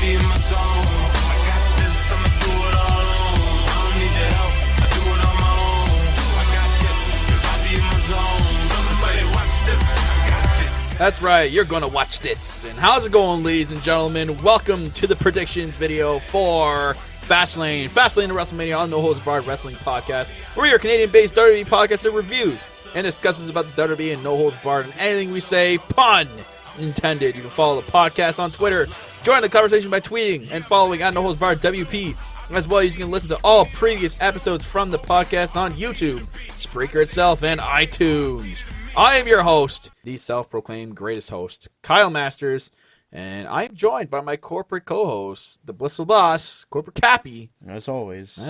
be in my zone. I got this, I'ma do it all alone. I don't need your help, I do it on my own. I got this, 'cause I be in my zone. Somebody watch this, I got this. That's right, you're gonna watch this. And how's it going, ladies and gentlemen? Welcome to the predictions video for Fastlane to WrestleMania on No Holds Barred Wrestling Podcast, where we are a Canadian-based WWE podcast that reviews and discusses about the WWE and No Holds Barred and anything we say, pun intended. You can follow the podcast on Twitter, join the conversation by tweeting and following at No Holds Barred WP. As well, you can listen to all previous episodes from the podcast on YouTube, Spreaker itself, and iTunes. I am your host, the self-proclaimed greatest host, Kyle Masters, and I am joined by my corporate co-host, the blissful boss, Corporate Cappy. As always. All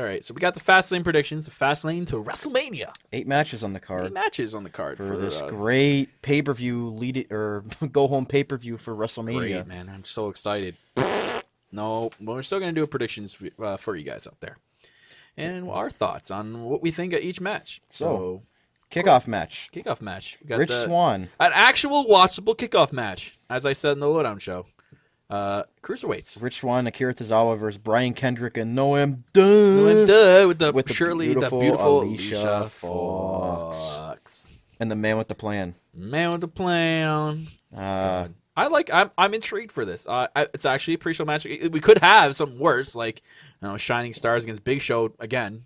right, so we got the Fastlane predictions, the Fastlane to WrestleMania. 8 matches on the card. 8 matches on the card for this great pay-per-view go-home pay-per-view for WrestleMania. Great, man. I'm so excited. No, but we're still going to do predictions for you guys out there. And our thoughts on what we think of each match. So kickoff match. We got Rich Swann. An actual watchable kickoff match, as I said in the Lowdown show. Cruiserweights. Rich Swann, Akira Tozawa versus Brian Kendrick and Noam Duh. With the beautiful Alicia Fox. And the man with the plan. I'm intrigued for this. It's actually a pre-show match. We could have something worse, like Shining Stars against Big Show again,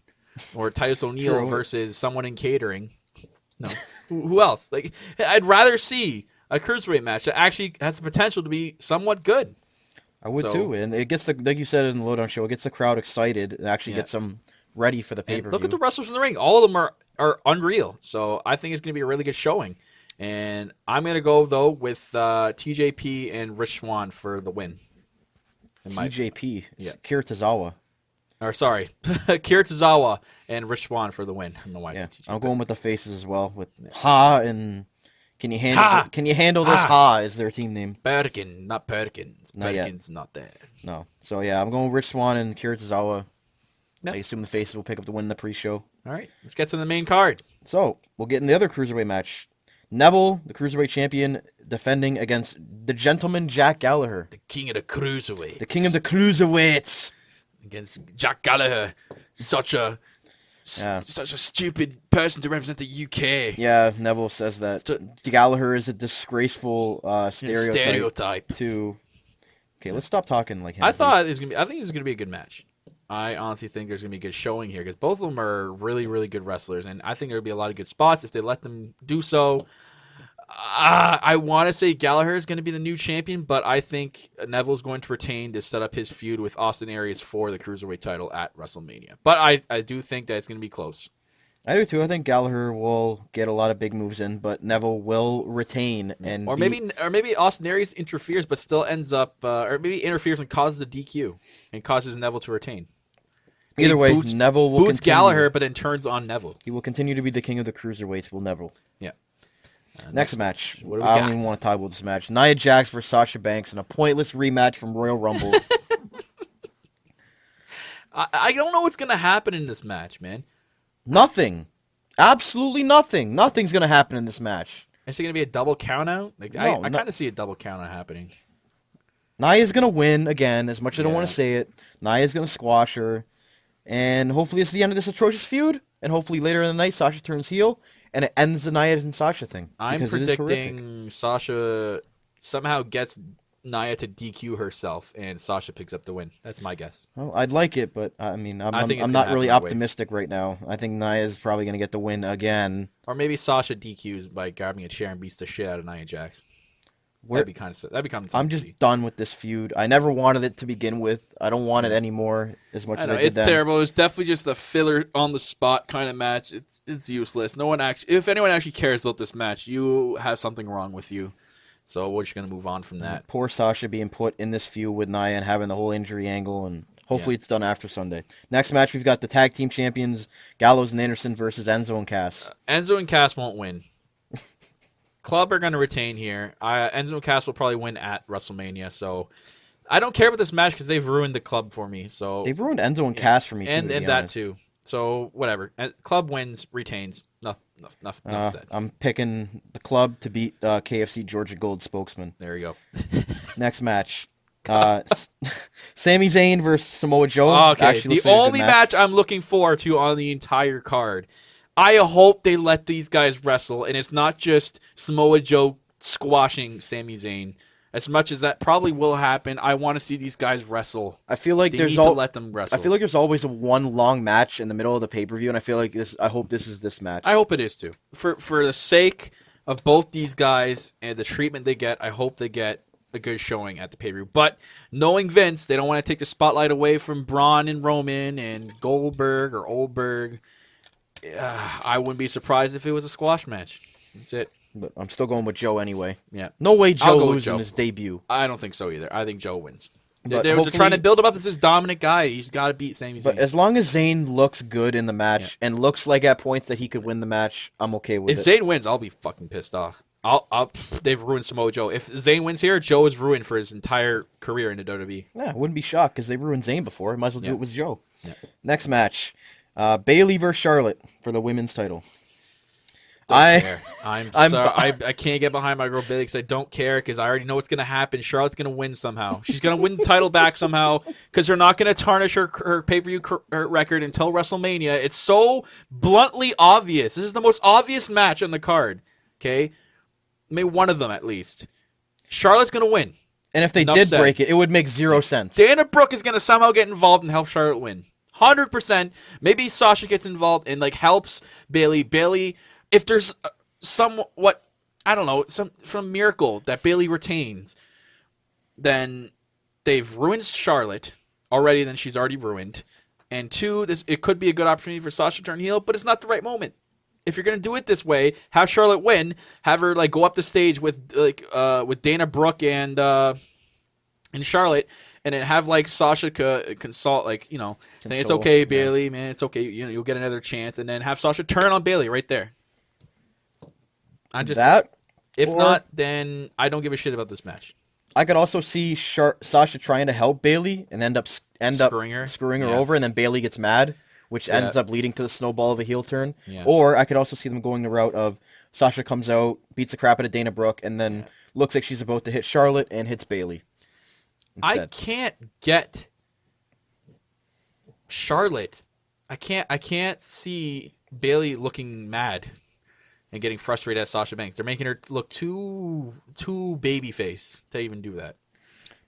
or Titus O'Neil versus someone in catering. No, who else? Like, I'd rather see a cruiserweight match that actually has the potential to be somewhat good. I would too, and it gets like you said in the Lowdown show, it gets the crowd excited and actually gets them ready for the pay-per-view. Look at the wrestlers in the ring; all of them are unreal. So I think it's going to be a really good showing. And I'm going to go, though, with TJP and Rich Swann for the win. TJP? Yeah. Akira Tozawa. Akira Tozawa and Rich Swann for the win. I don't know why I said TJP. I'm going with the faces as well, with Ha and... Can you handle this? Ha is their team name. Perkin, not Perkins. Perkins not there. No. So, yeah, I'm going with Rich Swann and Akira Tozawa. No. I assume the faces will pick up the win in the pre-show. All right, let's get to the main card. So, we'll get in the other cruiserweight match. Neville, the Cruiserweight Champion, defending against the gentleman Jack Gallagher. The King of the Cruiserweights. The King of the Cruiserweights. Against Jack Gallagher. Such a stupid person to represent the UK. Yeah, Neville says that. Gallagher is a disgraceful stereotype. Okay, let's stop talking like him. I think it's gonna be a good match. I honestly think there's going to be a good showing here because both of them are really, really good wrestlers, and I think there'll be a lot of good spots if they let them do so. I want to say Gallagher is going to be the new champion, but I think Neville's going to retain to set up his feud with Austin Aries for the Cruiserweight title at WrestleMania. But I do think that it's going to be close. I do too. I think Gallagher will get a lot of big moves in, but Neville will retain maybe Austin Aries interferes, but still ends up, or maybe interferes and causes a DQ and causes Neville to retain. Either way, Neville will boots Gallagher, but then turns on Neville. He will continue to be the king of the cruiserweights. Will Neville? Yeah. Next match. I don't even want to talk about this match. Nia Jax versus Sasha Banks in a pointless rematch from Royal Rumble. I don't know what's gonna happen in this match, man. Nothing. Absolutely nothing. Nothing's going to happen in this match. Is it going to be a double count-out? I kind of see a double count-out happening. Nia's going to win again, as much as I don't want to say it. Nia's going to squash her. And hopefully it's the end of this atrocious feud. And hopefully later in the night, Sasha turns heel. And it ends the Nia and Sasha thing. I'm predicting Sasha somehow gets Nia to DQ herself, and Sasha picks up the win. That's my guess. Well, I'd like it, but I'm not really optimistic right now. I think Nia's probably going to get the win again. Or maybe Sasha DQs by grabbing a chair and beats the shit out of Nia Jax. That'd be kind of. I'm just done with this feud. I never wanted it to begin with. I don't want it anymore as much as I did then. It's terrible. It's definitely just a filler on the spot kind of match. It's useless. If anyone actually cares about this match, you have something wrong with you. So we're just going to move on from that. Poor Sasha being put in this feud with Nia and having the whole injury angle, and hopefully it's done after Sunday. Next match, we've got the tag team champions, Gallows and Anderson versus Enzo and Cass. Enzo and Cass won't win. Club are going to retain here. Enzo and Cass will probably win at WrestleMania, so I don't care about this match because they've ruined the club for me. So they've ruined Enzo and Cass for me, too, and that too. So whatever. Club wins, retains. Nothing said. I'm picking the club to beat KFC Georgia Gold spokesman. There you go. Next match. S- Sami Zayn versus Samoa Joe. Okay, Actually the looks like a good only match I'm looking forward to on the entire card. I hope they let these guys wrestle, and it's not just Samoa Joe squashing Sami Zayn. As much as that probably will happen, I want to see these guys wrestle. I feel like They there's need to let them wrestle. I feel like there's always a one long match in the middle of the pay-per-view, and I feel like this. I hope this is this match. I hope it is too. For the sake of both these guys and the treatment they get, I hope they get a good showing at the pay-per-view. But knowing Vince, they don't want to take the spotlight away from Braun and Roman and Goldberg or Oldberg. I wouldn't be surprised if it was a squash match. That's it. But I'm still going with Joe anyway. Yeah. No way I'll Joe go with loses in Joe. his debut. I don't think so either. I think Joe wins. But They're hopefully- trying to build him up as this dominant guy. He's got to beat Sami Zayn. But as long as Zayn looks good in the match and looks like at points that he could win the match, I'm okay with If it. Zayn wins, I'll be fucking pissed off. They've ruined Samoa Joe. If Zayn wins here, Joe is ruined for his entire career in the WWE. Yeah, I wouldn't be shocked because they ruined Zayn before. Might as well do Yeah. it with Joe. Yeah. Next match, Bayley versus Charlotte for the women's title. Don't care. I'm sorry. I can't get behind my girl Bayley because I don't care because I already know what's going to happen. Charlotte's going to win somehow. She's going to win the title back somehow because they're not going to tarnish her pay-per-view record until WrestleMania. It's so bluntly obvious. This is the most obvious match on the card. Okay? Maybe one of them at least. Charlotte's going to win. And if they Enough did said. break it, it would make zero sense. Dana Brooke is going to somehow get involved and help Charlotte win. 100%. Maybe Sasha gets involved and helps Bayley. Bayley, if there's I don't know, some miracle that Bayley retains, then they've ruined Charlotte already. Then she's already ruined. And two, it could be a good opportunity for Sasha to turn heel, but it's not the right moment. If you're gonna do it this way, have Charlotte win, have her go up the stage with Dana Brooke and Charlotte, and then have Sasha consult saying it's okay, Yeah. Bayley, man, it's okay, you'll get another chance, and then have Sasha turn on Bayley right there. If Or- not, then I don't give a shit about this match. I could also see Sasha trying to help Bayley and end up Screwing her. over, and then Bayley gets mad, which Yeah. ends up leading to the snowball of a heel turn. Yeah. Or I could also see them going the route of Sasha comes out, beats the crap out of Dana Brooke, and then looks like she's about to hit Charlotte and hits Bayley. I can't get Charlotte. I can't see Bayley looking mad and getting frustrated at Sasha Banks. They're making her look too babyface to even do that.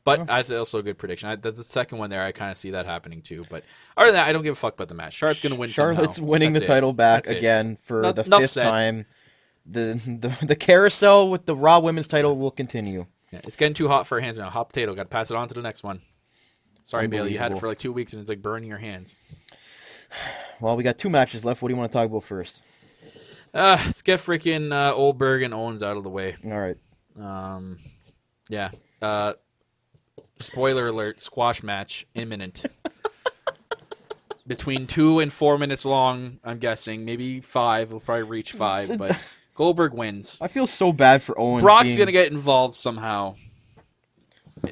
But that's also a good prediction. The second one there, I kind of see that happening too. But other than that, I don't give a fuck about the match. Charlotte's going to win Charlotte's somehow. winning That's the title back That's it. again for the Enough fifth said. time. The carousel with the Raw Women's title will continue. Yeah, it's getting too hot for her hands now. Hot potato. Got to pass it on to the next one. Sorry, Bayley. You had it for 2 weeks and it's burning your hands. Well, we got 2 matches left. What do you want to talk about first? Let's get freaking Oldberg and Owens out of the way. All right. Yeah. Spoiler alert, squash match imminent. Between 2 and 4 minutes long, I'm guessing. Maybe 5. We'll probably reach 5. But Goldberg wins. I feel so bad for Owens. Brock's going to get involved somehow.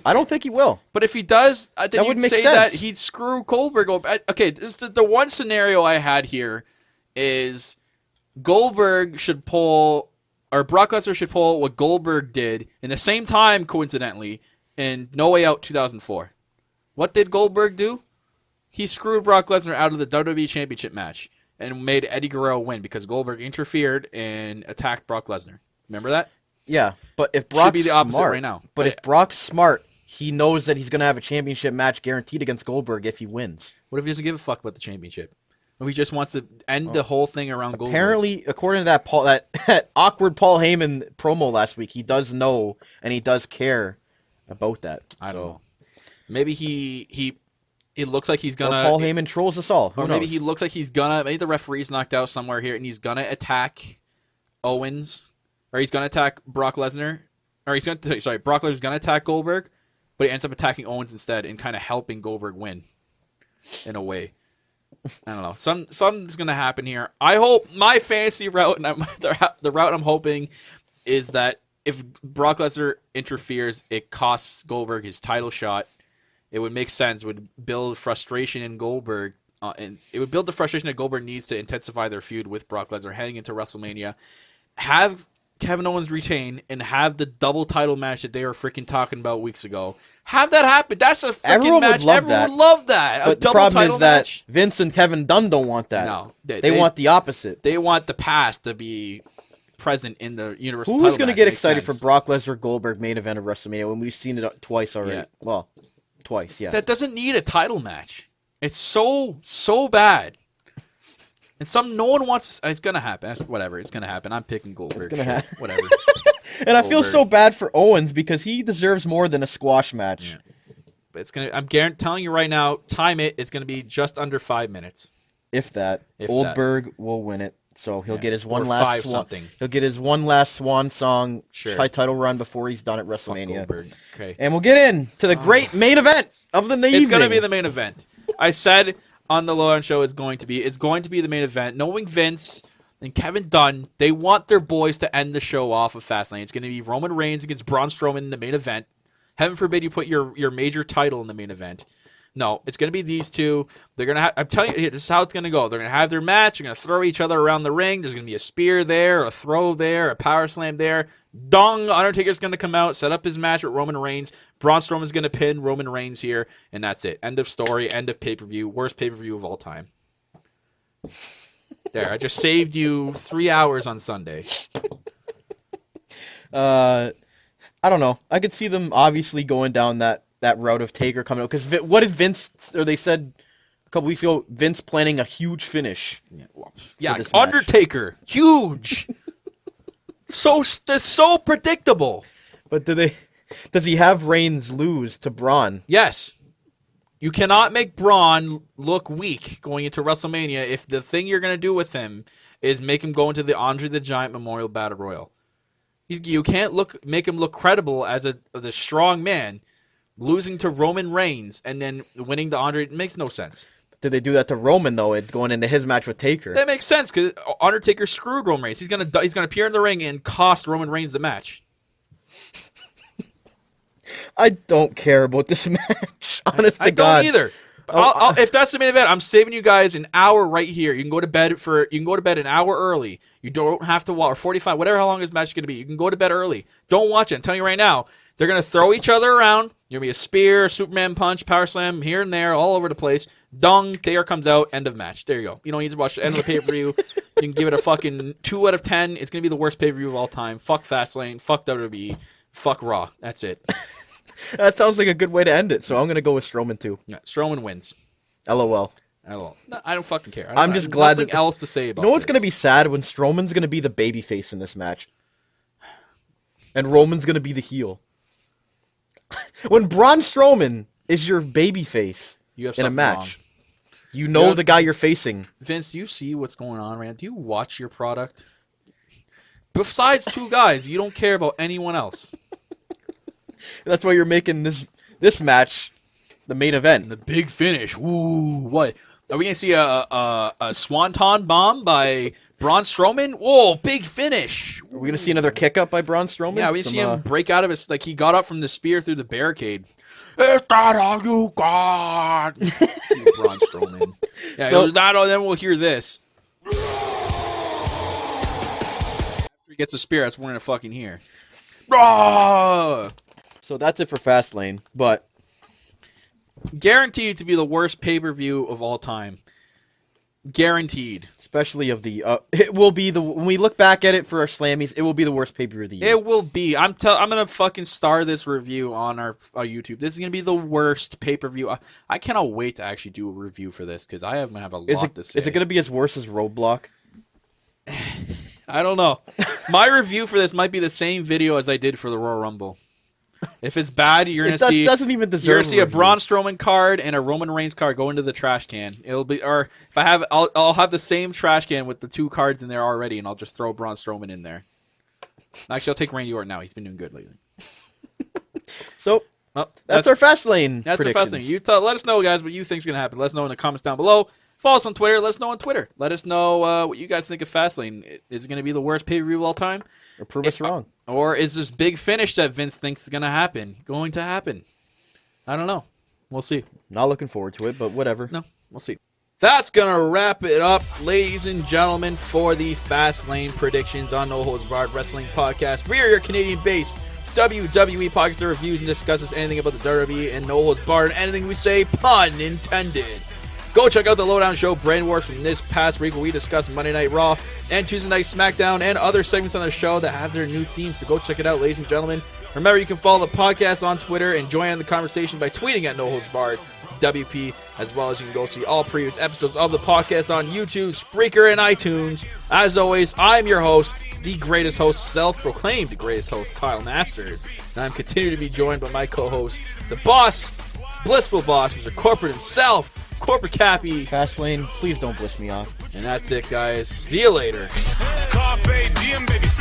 I don't think he will. But if he does, then That would you'd make say sense. that he'd screw Goldberg. Okay, the one scenario I had here is Goldberg should pull, or Brock Lesnar should pull what Goldberg did in the same time, coincidentally, in No Way Out 2004. What did Goldberg do? He screwed Brock Lesnar out of the WWE Championship match and made Eddie Guerrero win because Goldberg interfered and attacked Brock Lesnar. Remember that? Yeah, but if Brock's Should be the opposite smart, right now. But if Brock's smart, he knows that he's going to have a championship match guaranteed against Goldberg if he wins. What if he doesn't give a fuck about the championship? Or he just wants to end the whole thing around Goldberg? Apparently, according to that awkward Paul Heyman promo last week, he does know and he does care about that. I don't know. Maybe it looks like he's Or gonna. Paul Heyman trolls us all. Who Or maybe knows? he looks like he's gonna. Maybe the referee's knocked out somewhere here, and he's gonna attack Owens, or he's gonna attack Brock Lesnar, or he's gonna. Sorry, Brock Lesnar's gonna attack Goldberg, but he ends up attacking Owens instead and kind of helping Goldberg win, in a way. I don't know. Something's gonna happen here. I hope my fantasy route and the route I'm hoping is that if Brock Lesnar interferes, it costs Goldberg his title shot. It would make sense. It would build frustration in Goldberg, and it would build the frustration that Goldberg needs to intensify their feud with Brock Lesnar heading into WrestleMania. Have Kevin Owens retain and have the double title match that they were freaking talking about weeks ago. Have that happen. That's a freaking Everyone would match. love Everyone that. would love that. A But the double problem title is that match. Vince and Kevin Dunn don't want that. No, they want the opposite. They want the past to be present in the Universal Who's title going to match. get Makes excited sense. for Brock Lesnar Goldberg main event of WrestleMania when we've seen it twice already? Yeah. Well, twice, yeah. That doesn't need a title match. It's so bad. And no one wants. It's gonna happen. Whatever. It's gonna happen. I'm picking Goldberg. It's gonna Sure, whatever. And I feel Goldberg. so bad for Owens because he deserves more than a squash match. Yeah. But it's gonna. I'm telling you right now. Time it. It's gonna be just under 5 minutes. If that. If Goldberg will win it. So he'll get his one Or last 5 swan. something. He'll get his one last swan song Sure. title run before he's done at Fuck WrestleMania. Goldberg. Okay. And we'll get into the great main event of the evening. It's gonna be the main event. I said on the Lowdown Show it's going to be the main event. Knowing Vince and Kevin Dunn, they want their boys to end the show off of Fastlane. It's going to be Roman Reigns against Braun Strowman in the main event. Heaven forbid you put your major title in the main event. No, it's going to be these two. They're going to I'm telling you, this is how it's going to go. They're going to have their match. They're going to throw each other around the ring. There's going to be a spear there, a throw there, a power slam there. Dong, Undertaker's going to come out, set up his match with Roman Reigns. Braun Strowman's going to pin Roman Reigns here, and that's it. End of story, end of pay-per-view. Worst pay-per-view of all time. There, I just saved you 3 hours on Sunday. I don't know. I could see them obviously going down that route of Taker coming out. Because what did Vince, or they said a couple weeks ago, Vince planning a huge finish. Yeah, this match. Undertaker, huge. so predictable. But does he have Reigns lose to Braun? Yes. You cannot make Braun look weak going into WrestleMania if the thing you're going to do with him is make him go into the Andre the Giant Memorial Battle Royal. You can't make him look credible as the strong man losing to Roman Reigns and then winning the Andre. It makes no sense. Did they do that to Roman though? Going into his match with Taker. That makes sense because Undertaker screwed Roman Reigns. He's gonna appear in the ring and cost Roman Reigns the match. I don't care about this match. Honest I to God. don't either. If that's the main event, I'm saving you guys an hour right here. You can go to bed an hour early. You don't have to watch, or 45, whatever how long this match is going to be. You can go to bed early. Don't watch it. I'm telling you right now, they're going to throw each other around. There'll be a spear, Superman punch, power slam here and there, all over the place. Dong, Taker comes out, end of match. There you go. You don't need to watch the end of the pay-per-view. You can give it a fucking 2 out of 10. It's going to be the worst pay-per-view of all time. Fuck Fastlane. Fuck WWE. Fuck Raw. That's it. That sounds like a good way to end it, so I'm going to go with Strowman too. Yeah, Strowman wins. LOL. No, I don't fucking care. I'm just glad nothing that else to say about You know what's this. going to be sad? When Strowman's going to be the babyface in this match. And Roman's going to be the heel. When Braun Strowman is your babyface You have in a something match, wrong. you know have- the guy you're facing. Vince, do you see what's going on right now? Do you watch your product? Besides 2 guys, you don't care about anyone else. That's why you're making this match the main event. And the big finish. Ooh, what? Are we gonna see a swanton bomb by Braun Strowman? Whoa, big finish. Are we going to see another kick up by Braun Strowman? Yeah, we see him Some, break out of his, like he got up from the spear through the barricade. Is that all you got? You Braun Strowman. Yeah, So- then we'll hear this. After he gets a spear, that's what we're gonna fucking hear. Raw! So that's it for Fastlane, but Guaranteed to be the worst pay-per-view of all time. Guaranteed. especially of the it will be when we look back at it for our Slammies, it will be the worst pay-per-view of the year. It will be. I'm gonna fucking star this review on our YouTube. This is gonna be the worst pay-per-view. I cannot wait to actually do a review for this because I have a lot to say. Is it going to be as worse as Roadblock? I don't know. My review for this might be the same video as I did for the Royal Rumble. If it's bad, you're gonna see. Doesn't even deserve. You're gonna see a review. Braun Strowman card and a Roman Reigns card go into the trash can. It'll be, or if I have, I'll have the same trash can with the 2 cards in there already, and I'll just throw Braun Strowman in there. Actually, I'll take Randy Orton now. He's been doing good lately. So Well, that's our Fastlane. That's predictions. fascinating. Let us know, guys, what you think's gonna happen. Let us know in the comments down below. Follow us on Twitter. Let us know on Twitter. Let us know what you guys think of Fastlane. Is it gonna be the worst pay-per-view of all time? Or prove us wrong. Or is this big finish that Vince thinks is going to happen? I don't know. We'll see. Not looking forward to it, but whatever. No, we'll see. That's going to wrap it up, ladies and gentlemen, for the Fastlane predictions on No Holds Barred Wrestling Podcast. We are your Canadian-based WWE podcast that reviews and discusses anything about the WWE and No Holds Barred, and anything we say, pun intended. Go check out the Lowdown Show Brain Wars from this past week, where we discuss Monday Night Raw and Tuesday Night SmackDown and other segments on the show that have their new themes. So go check it out, ladies and gentlemen. Remember, you can follow the podcast on Twitter and join in the conversation by tweeting at No Holds Barred WP, as well as you can go see all previous episodes of the podcast on YouTube, Spreaker, and iTunes. As always, I'm your host, the greatest host, self-proclaimed greatest host, Kyle Masters. And I'm continuing to be joined by my co-host, the boss, blissful boss, Mr. Corporate himself, Corporate Cappy. Fastlane, please don't bliss me off. And that's it, guys. See you later. Carpe diem, baby.